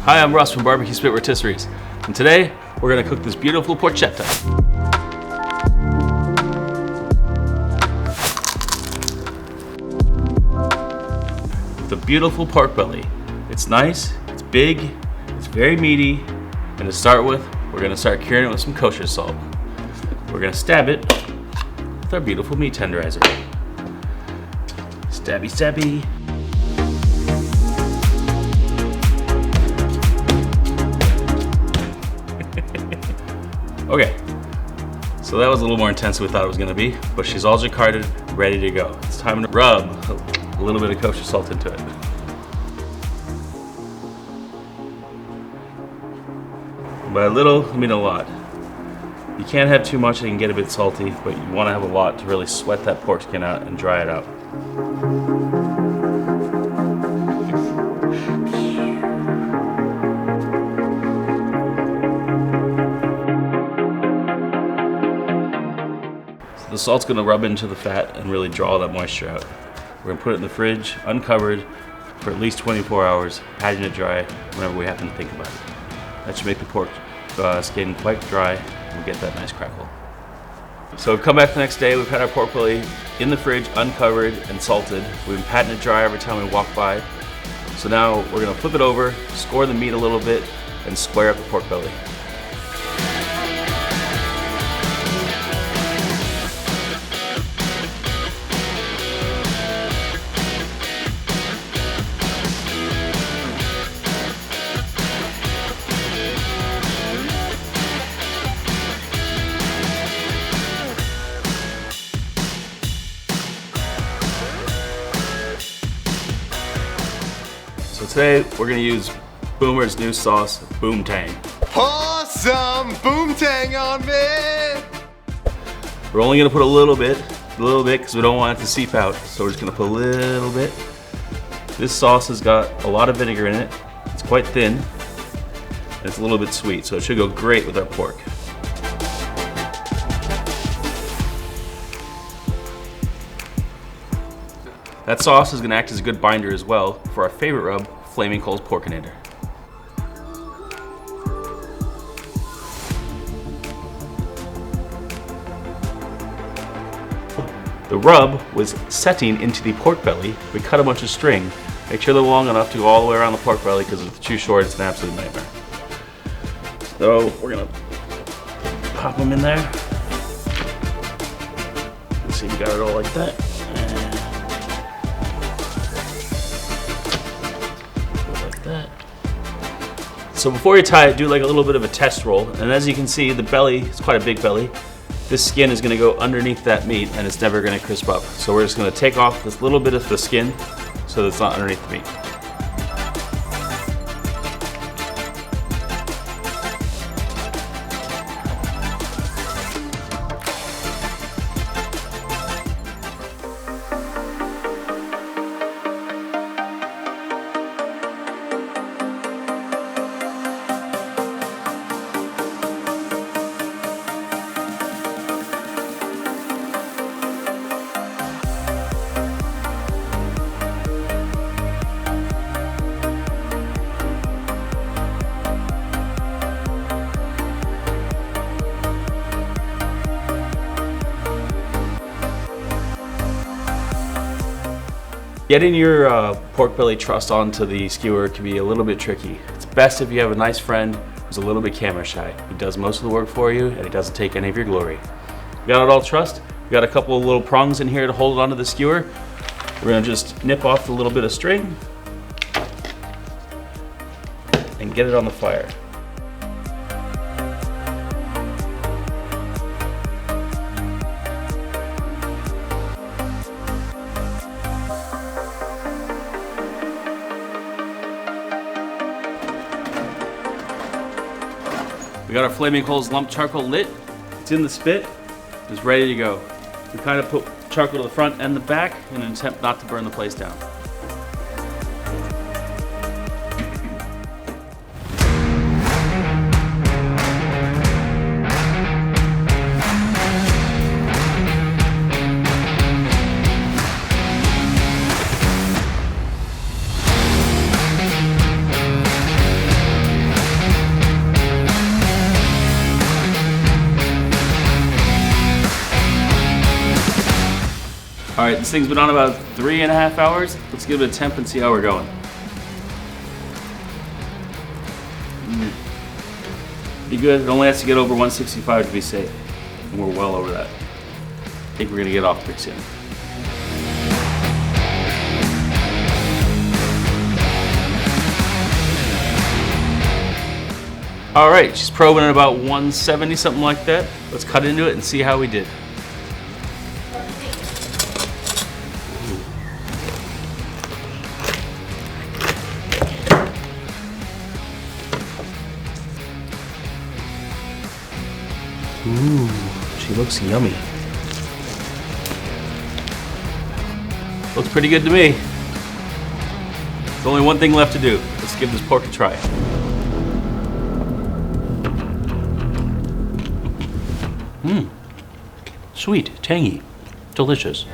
Hi, I'm Russ from Barbecue Spit Rotisseries, and today we're going to cook this beautiful porchetta. With a beautiful pork belly. It's nice, it's big, it's very meaty, and to start with, we're going to start curing it with some kosher salt. We're going to stab it with our beautiful meat tenderizer. Stabby, stabby. Okay, so that was a little more intense than we thought it was going to be, but she's all Jaccarded, ready to go. It's time to rub a little bit of kosher salt into it. By a little, I mean a lot. You can't have too much, it can get a bit salty, but you want to have a lot to really sweat that pork skin out and dry it out. The salt's gonna rub into the fat and really draw that moisture out. We're gonna put it in the fridge, uncovered, for at least 24 hours, patting it dry whenever we happen to think about it. That should make the pork skin quite dry and we'll get that nice crackle. So come back the next day, we've had our pork belly in the fridge, uncovered and salted. We've been patting it dry every time we walk by. So now we're gonna flip it over, score the meat a little bit, and square up the pork belly. So today we're gonna use Boomer's new sauce, Boomtang. Pour some Boomtang on me! We're only gonna put a little bit, because we don't want it to seep out. So we're just gonna put a little bit. This sauce has got a lot of vinegar in it. It's quite thin, and it's a little bit sweet, so it should go great with our pork. That sauce is going to act as a good binder as well for our favorite rub, Flaming Coal's Porkinator. The rub was setting into the pork belly. We cut a bunch of string. Make sure they're long enough to go all the way around the pork belly, because if it's too short, it's an absolute nightmare. So we're going to pop them in there. Let's see, we got it all like that. So before you tie it, do like a little bit of a test roll. And as you can see, the belly is quite a big belly. This skin is gonna go underneath that meat and it's never gonna crisp up. So we're just gonna take off this little bit of the skin so that it's not underneath the meat. Getting your pork belly trussed onto the skewer can be a little bit tricky. It's best if you have a nice friend who's a little bit camera shy. He does most of the work for you and he doesn't take any of your glory. We got it all trussed. We got a couple of little prongs in here to hold it onto the skewer. We're gonna just nip off a little bit of string and get it on the fire. We got our Flaming Coal's lump charcoal lit. It's in the spit. It's ready to go. We kind of put charcoal to the front and the back in an attempt not to burn the place down. right, this thing's been on about 3.5 hours. Let's give it a temp and see how we're going. Be good. It only has to get over 165 to be safe. And we're well over that. I think we're gonna get off pretty soon. All right, she's probing at about 170, something like that. Let's cut into it and see how we did. Ooh, she looks yummy. Looks pretty good to me. There's only one thing left to do. Let's give this pork a try. Sweet, tangy, delicious.